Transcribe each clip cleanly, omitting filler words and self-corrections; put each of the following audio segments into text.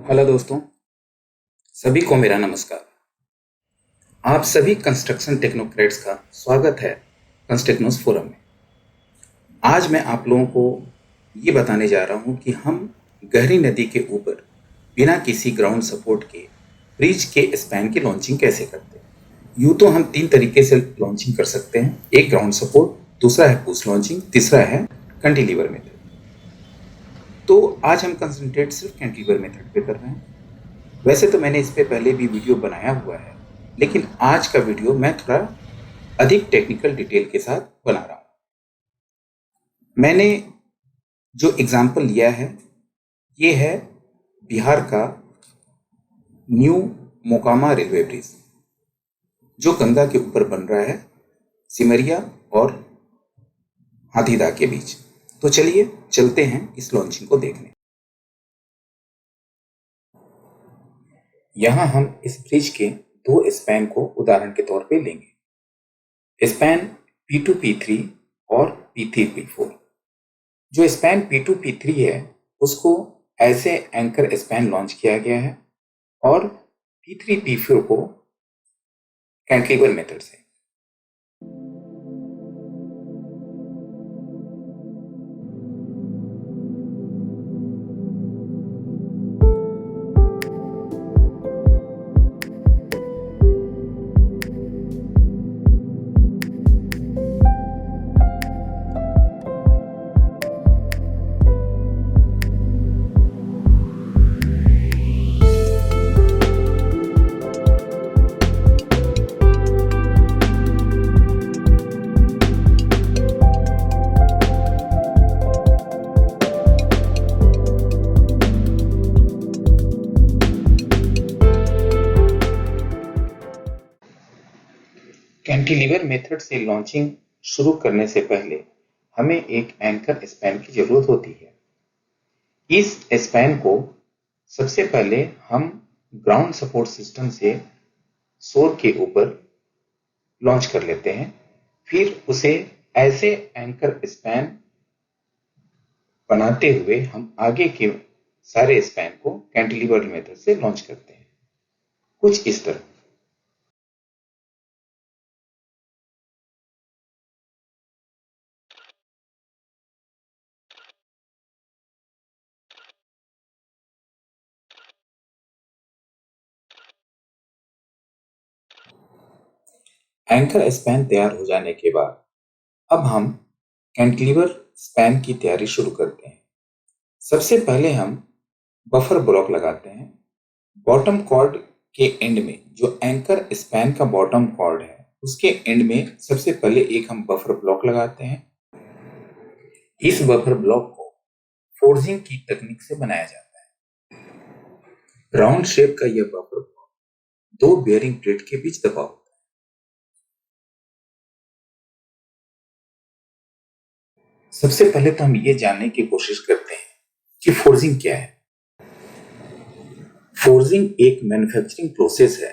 Hello दोस्तों, सभी को मेरा नमस्कार। आप सभी कंस्ट्रक्शन टेक्नोक्रेट्स का स्वागत है कंस्ट्रक्नोस फोरम में। आज मैं आप लोगों को ये बताने जा रहा हूँ कि हम गहरी नदी के ऊपर बिना किसी ग्राउंड सपोर्ट के ब्रिज के स्पैन की लॉन्चिंग कैसे करते हैं। यूँ तो हम 3 तरीके से लॉन्चिंग कर सकते हैं, एक ग्राउंड सपोर्ट, दूसरा है पुश लॉन्चिंग, तीसरा है कैंटिलीवर मेथड। तो आज हम कंसंट्रेट सिर्फ कैंटिलीवर मेथड पे कर रहे हैं। वैसे तो मैंने इस पे पहले भी वीडियो बनाया हुआ है, लेकिन आज का वीडियो मैं थोड़ा अधिक टेक्निकल डिटेल के साथ बना रहा हूँ। मैंने जो एग्जाम्पल लिया है ये है बिहार का न्यू मोकामा रेलवे ब्रिज, जो गंगा के ऊपर बन रहा है सिमरिया और हाथीदह के बीच। तो चलिए चलते हैं इस लॉन्चिंग को देखने। यहाँ हम इस ब्रिज के 2 स्पैन को उदाहरण के तौर पे लेंगे, स्पैन P2 P3 और P3 P4। जो स्पैन P2 P3 है उसको ऐसे एंकर स्पैन लॉन्च किया गया है और P3 P4 को कैंटिलीवर मेथड से। कैंटिलीवर मेथड से लॉन्चिंग शुरू करने से पहले हमें एक एंकर स्पैन की जरूरत होती है। इस स्पैन को सबसे पहले हम ग्राउंड सपोर्ट सिस्टम से शोर के ऊपर लॉन्च कर लेते हैं, फिर उसे ऐसे एंकर स्पैन बनाते हुए हम आगे के सारे स्पैन को कैंटिलीवर मेथड से लॉन्च करते हैं, कुछ इस तरह। एंकर स्पैन तैयार हो जाने के बाद अब हम कैंटिलीवर स्पैन की तैयारी शुरू करते हैं। सबसे पहले हम बफर ब्लॉक लगाते हैं। बॉटम कॉर्ड के एंड में, जो एंकर स्पैन का बॉटम कॉर्ड है उसके एंड में सबसे पहले एक हम बफर ब्लॉक लगाते हैं। इस बफर ब्लॉक को फोर्जिंग की तकनीक से बनाया जाता है। राउंड शेप का यह बफर ब्लॉक 2 बेयरिंग प्लेट के बीच दबा होता है। सबसे पहले तो हम ये जानने की कोशिश करते हैं कि फोर्जिंग क्या है। फोर्जिंग एक मैन्युफैक्चरिंग प्रोसेस है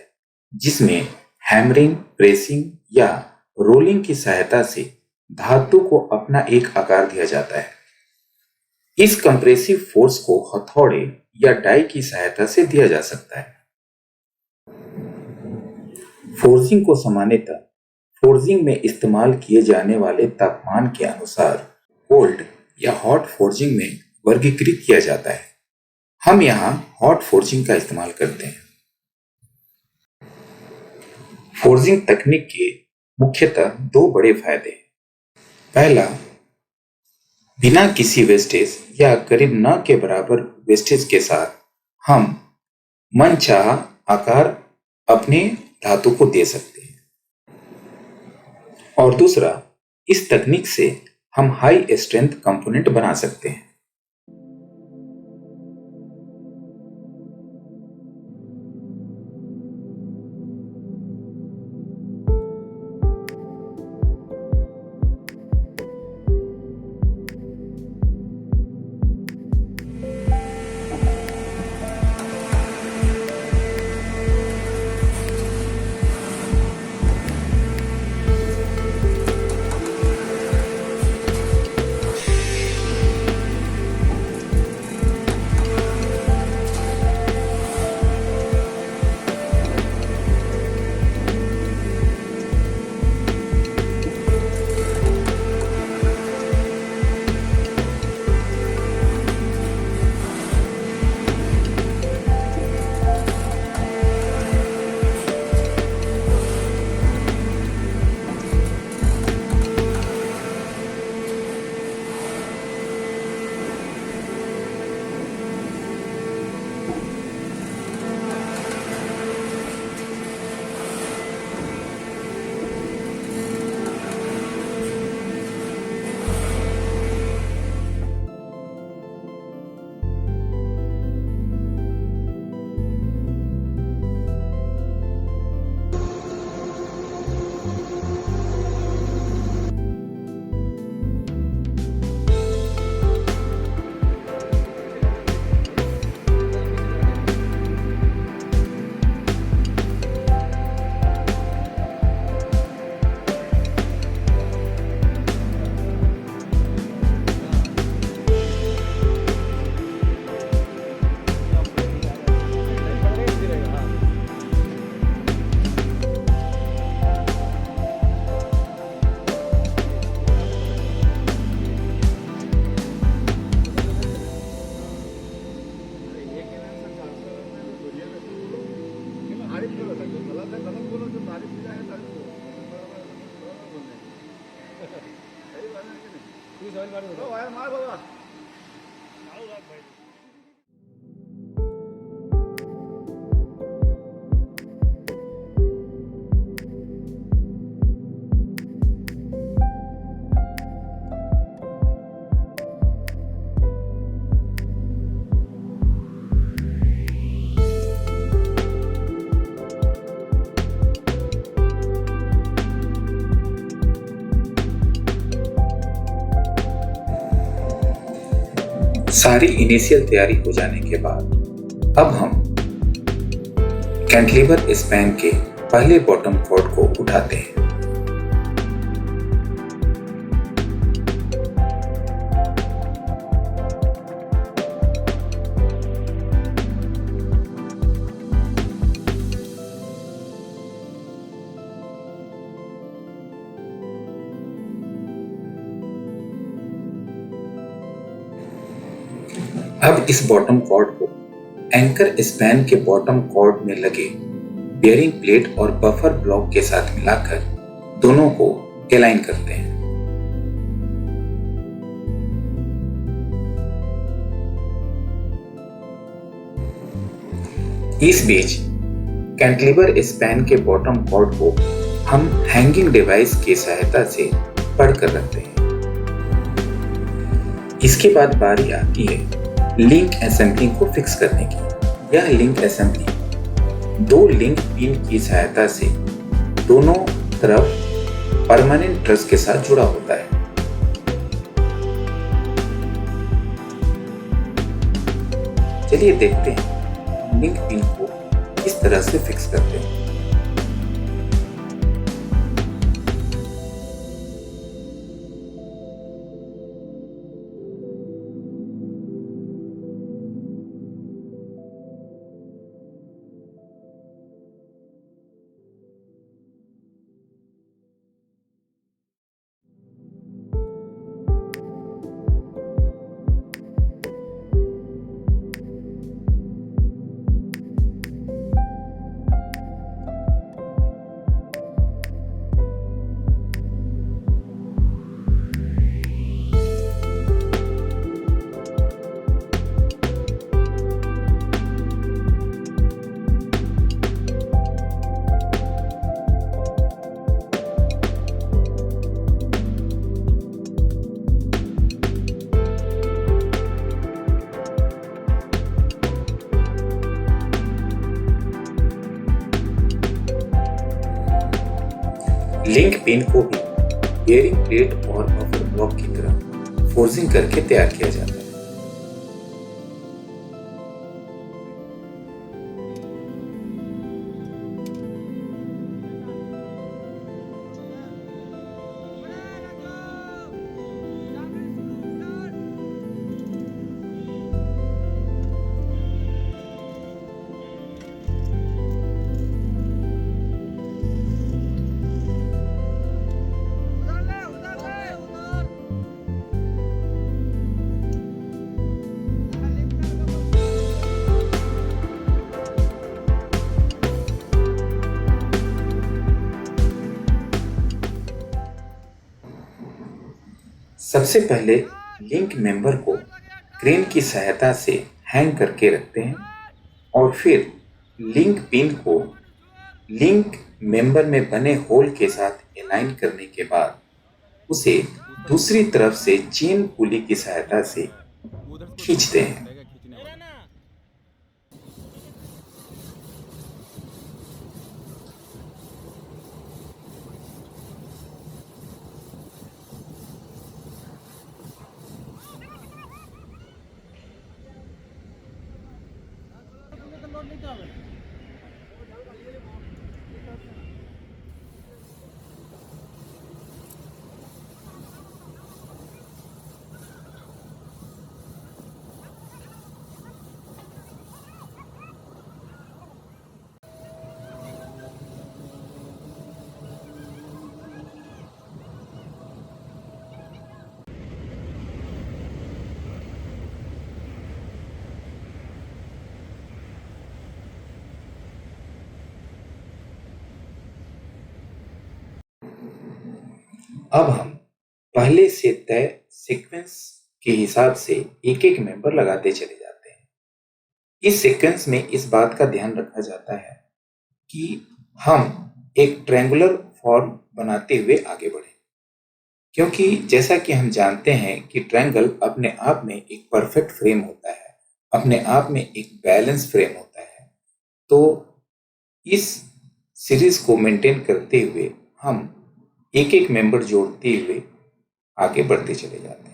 जिसमें हैमरिंग, प्रेसिंग या रोलिंग की सहायता से धातु को अपना एक आकार दिया जाता है। इस कंप्रेसिव फोर्स को हथौड़े या डाई की सहायता से दिया जा सकता है। फोर्जिंग को सामान्यतः फोर्जिंग में इस्तेमाल किए जाने वाले तापमान के अनुसार कोल्ड या हॉट फोर्जिंग में वर्गीकृत किया जाता है। हम यहाँ हॉट फोर्जिंग का इस्तेमाल करते हैं। फोर्जिंग तकनीक के मुख्यतः 2 बड़े फायदे हैं। पहला, बिना किसी वेस्टेज या करीब न के बराबर वेस्टेज के साथ हम मनचाहा आकार अपने धातु को दे सकते हैं। और दूसरा, इस तकनीक से हम हाई स्ट्रेंथ कंपोनेंट बना सकते हैं। सारी इनिशियल तैयारी हो जाने के बाद अब हम कैंटिलीवर स्पैन के पहले बॉटम कॉर्ड को उठाते हैं। अब इस बॉटम कॉर्ड को एंकर स्पैन के बॉटम कॉर्ड में लगे बेयरिंग प्लेट और बफर ब्लॉक के साथ मिलाकर दोनों को अलाइन करते हैं। इस बीच कैंटिलीवर स्पैन के बॉटम कॉर्ड को हम हैंगिंग डिवाइस की सहायता से पकड़ रखते हैं। इसके बाद बारी आती है लिंक असेंबली को फिक्स करने की। यह लिंक असेंबली दो लिंक पिन की सहायता से दोनों तरफ परमानेंट ट्रस के साथ जुड़ा होता है। चलिए देखते हैं लिंक पिन को किस तरह से फिक्स करते हैं। लिंक पिन को भी बेयरिंग प्लेट और बफर ब्लॉक की तरह फोर्जिंग करके तैयार किया जाता है। सबसे पहले लिंक मेंबर को क्रेन की सहायता से हैंग करके रखते हैं और फिर लिंक पिन को लिंक मेंबर में बने होल के साथ अलाइन करने के बाद उसे दूसरी तरफ से चेन पुली की सहायता से खींचते हैं। अब हम पहले से तय सीक्वेंस के हिसाब से एक एक मेंबर लगाते चले जाते हैं। इस सीक्वेंस में इस बात का ध्यान रखा जाता है कि हम एक ट्रायंगुलर फॉर्म बनाते हुए आगे बढ़े, क्योंकि जैसा कि हम जानते हैं कि ट्रायंगल अपने आप में एक परफेक्ट फ्रेम होता है, अपने आप में एक बैलेंस फ्रेम होता है। तो इस सीरीज को मेंटेन करते हुए हम एक एक मेंबर जोड़ते हुए आगे बढ़ते चले जाते हैं।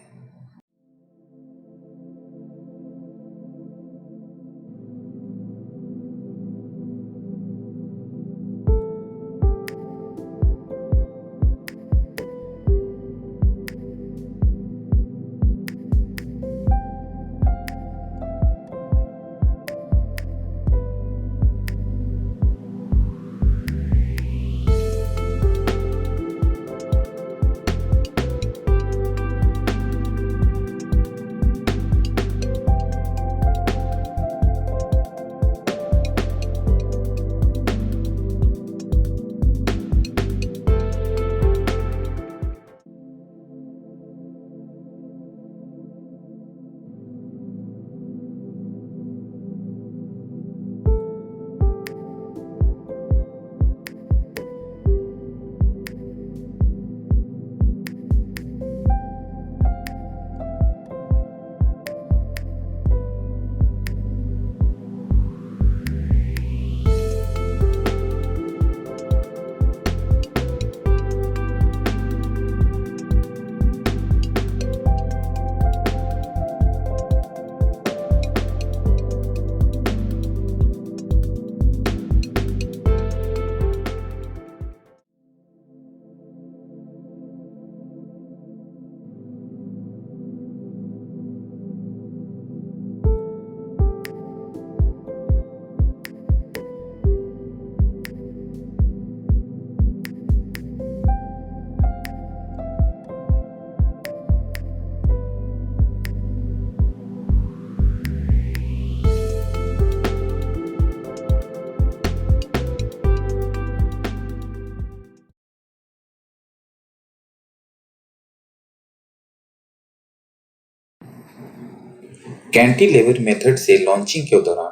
कैंटिलीवर मेथड से लॉन्चिंग के दौरान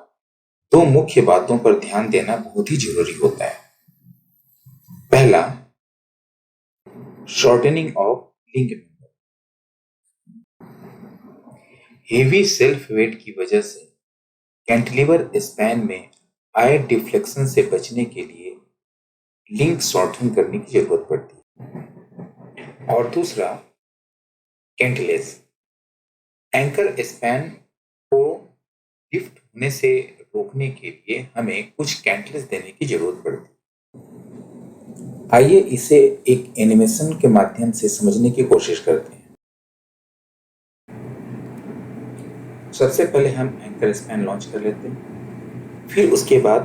दो मुख्य बातों पर ध्यान देना बहुत ही जरूरी होता है। पहला, shortening of link member. Heavy self weight की वजह से कैंटिलीवर स्पैन में आए डिफ्लेक्शन से बचने के लिए लिंक शॉर्टन करने की जरूरत पड़ती है। और दूसरा, कैंटिलेज। एंकर स्पैन को लिफ्ट होने से रोकने के लिए हमें कुछ कैंटिलेज देने की जरूरत पड़ती है। आइए इसे एक एनिमेशन के माध्यम से समझने की कोशिश करते हैं। सबसे पहले हम एंकर स्पैन लॉन्च कर लेते हैं, फिर उसके बाद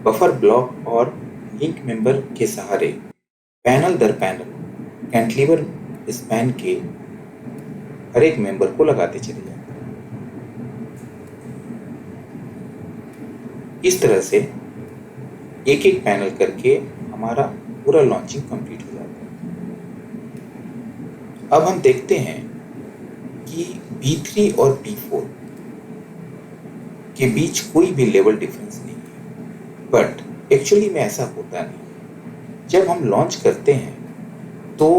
बफर ब्लॉक और लिंक मेंबर के सहारे पैनल दर पैनल कैंटिलीवर स्पैन के हर एक मेंबर को लगाते चले जाते हैं। इस तरह से एक एक पैनल करके हमारा पूरा लॉन्चिंग कंप्लीट हो जाता है। अब हम देखते हैं कि B3 और B4 के बीच कोई भी लेवल डिफरेंस नहीं है, बट एक्चुअली में ऐसा होता नहीं। जब हम लॉन्च करते हैं तो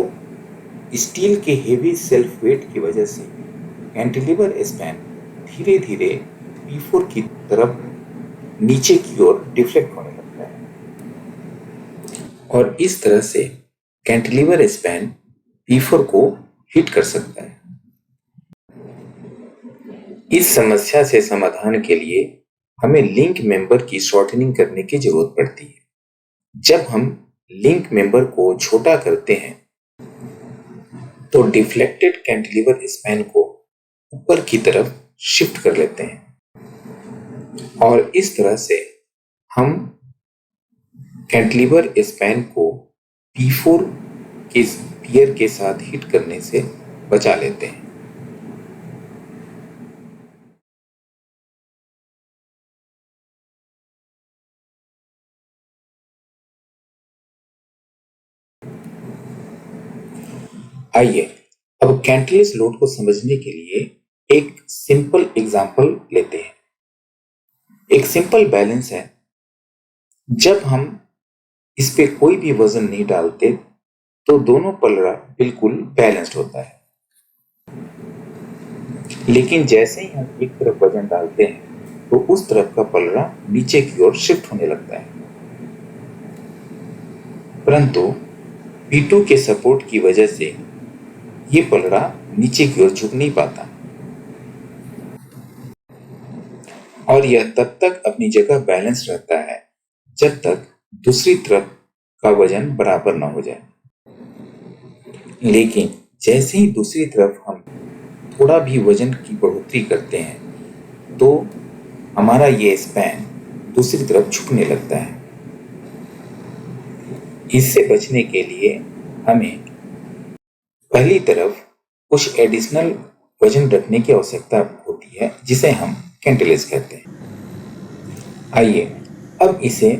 स्टील के हेवी सेल्फ वेट की वजह से कैंटिलीवर स्पैन धीरे धीरे B4 की तरफ नीचे की ओर डिफ्लेक्ट होने लगता है और इस तरह से कैंटिलीवर स्पैन B4 को हिट कर सकता है। इस समस्या से समाधान के लिए हमें लिंक मेंबर की शॉर्टनिंग करने की जरूरत पड़ती है। जब हम लिंक मेंबर को छोटा करते हैं तो डिफ्लेक्टेड कैंटिलीवर स्पैन को ऊपर की तरफ शिफ्ट कर लेते हैं और इस तरह से हम कैंटिलीवर स्पैन को P4 के पियर के साथ हिट करने से बचा लेते हैं। आइए अब कैंटिलीवर लोड को समझने के लिए एक सिंपल एग्जांपल लेते हैं। एक सिंपल बैलेंस है। जब हम इस पे कोई भी वजन नहीं डालते तो दोनों पलड़ा बिल्कुल बैलेंस्ड होता है, लेकिन जैसे ही हम एक तरफ वजन डालते हैं तो उस तरफ का पलड़ा नीचे की ओर शिफ्ट होने लगता है। परंतु P2 के सपोर्ट की वजह से ये पलड़ा नीचे की ओर झुक नहीं पाता और यह तब तक अपनी जगह बैलेंस रहता है जब तक दूसरी तरफ का वजन बराबर ना हो जाए। लेकिन जैसे ही दूसरी तरफ हम थोड़ा भी वजन की बढ़ोतरी करते हैं तो हमारा ये स्पैन दूसरी तरफ झुकने लगता है। इससे बचने के लिए हमें पहली तरफ कुछ एडिशनल वजन रखने की आवश्यकता होती है, जिसे हम कैंटिलीवर कहते हैं। आइए अब इसे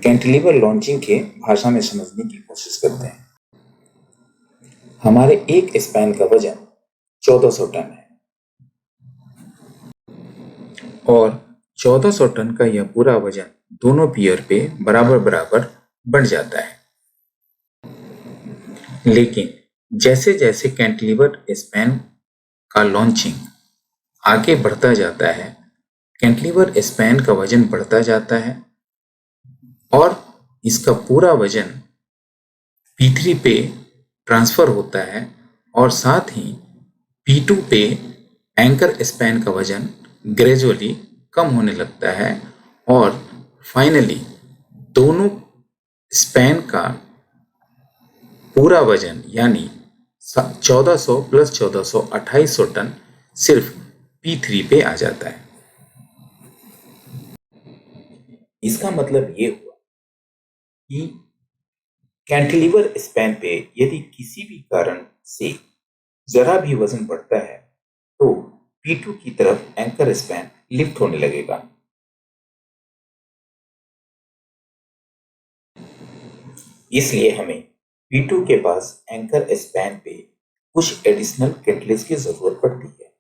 कैंटिलीवर लॉन्चिंग के भाषा में समझने की कोशिश करते हैं। हमारे एक स्पैन का वजन 1400 टन है और 1400 टन का यह पूरा वजन दोनों पियर पे बराबर बराबर बढ़ जाता है। लेकिन जैसे जैसे कैंटिलीवर स्पैन का लॉन्चिंग आगे बढ़ता जाता है, कैंटिलीवर स्पैन का वजन बढ़ता जाता है और इसका पूरा वजन P3 पे ट्रांसफर होता है और साथ ही P2 पे एंकर स्पैन का वजन ग्रेजुअली कम होने लगता है और फाइनली दोनों स्पैन का पूरा वजन यानी 1400 प्लस 1400 2800 टन सिर्फ P3 पे आ जाता है। इसका मतलब ये हुआ कि कैंटिलीवर स्पैन पे यदि किसी भी कारण से जरा भी वजन बढ़ता है तो P2 की तरफ एंकर स्पैन लिफ्ट होने लगेगा। इसलिए हमें P2 के पास एंकर स्पैन पे कुछ एडिशनल कैंटिलीवर की जरूरत पड़ती है।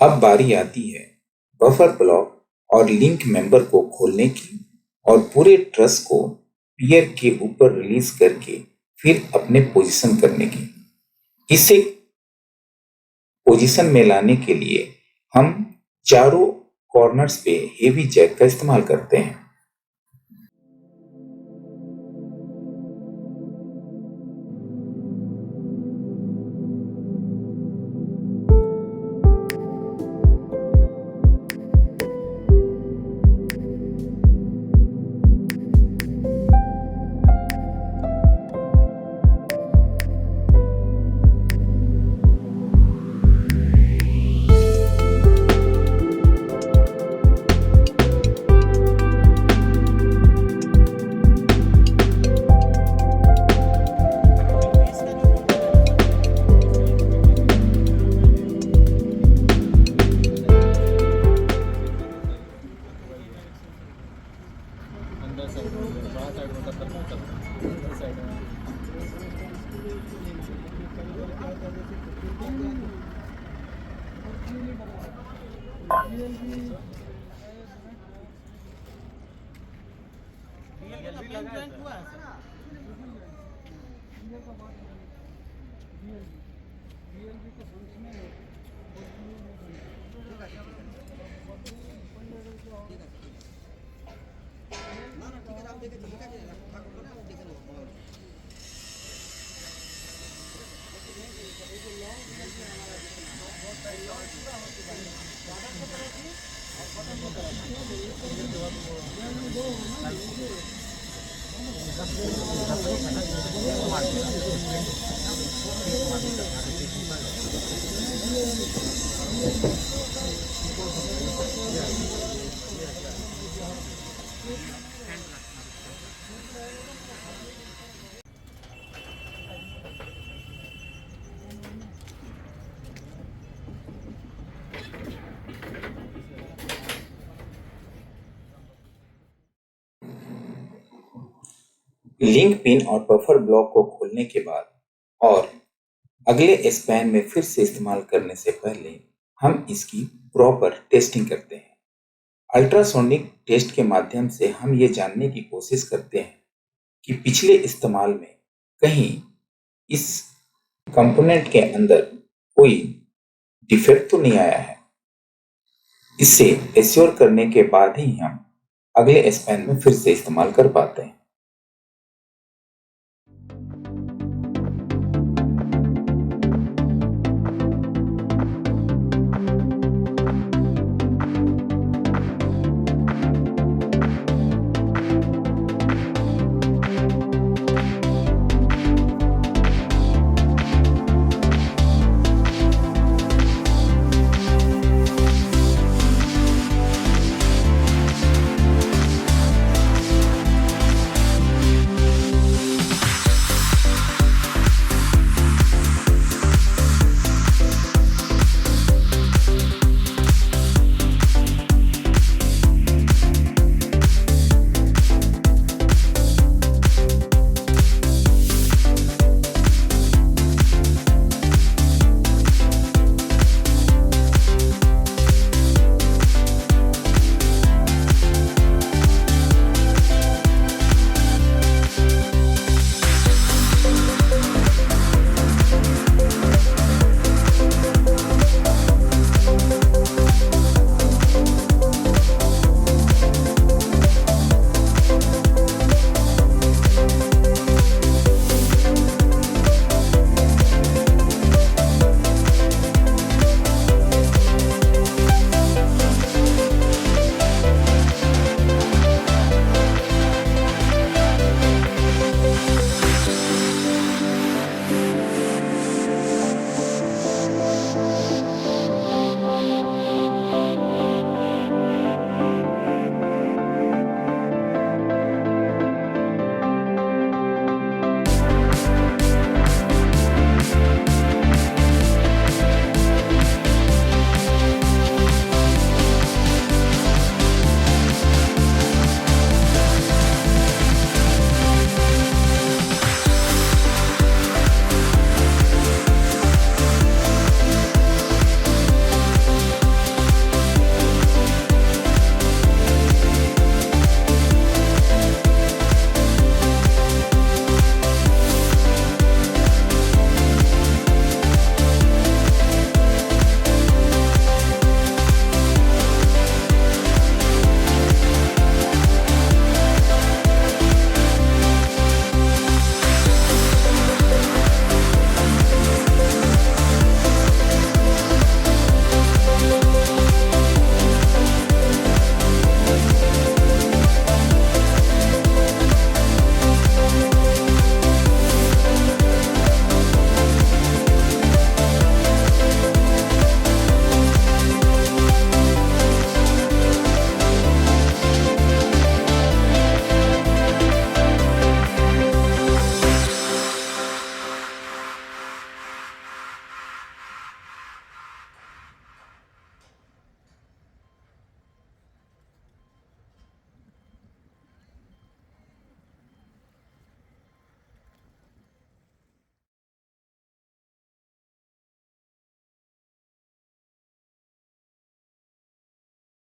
अब बारी आती है बफर ब्लॉक और लिंक मेंबर को खोलने की और पूरे ट्रस को पियर के ऊपर रिलीज करके फिर अपने पोजीशन करने की। इसे पोजीशन में लाने के लिए हम चारों कॉर्नर्स पे हेवी जैक का इस्तेमाल करते हैं। बैंक ज्वाइन हुआ है सर। लिंक पिन और बफर ब्लॉक को खोलने के बाद और अगले स्पैन में फिर से इस्तेमाल करने से पहले हम इसकी प्रॉपर टेस्टिंग करते हैं। अल्ट्रासोनिक टेस्ट के माध्यम से हम ये जानने की कोशिश करते हैं कि पिछले इस्तेमाल में कहीं इस कंपोनेंट के अंदर कोई डिफेक्ट तो नहीं आया है। इससे एश्योर करने के बाद ही हम अगले स्पैन में फिर से इस्तेमाल कर पाते हैं।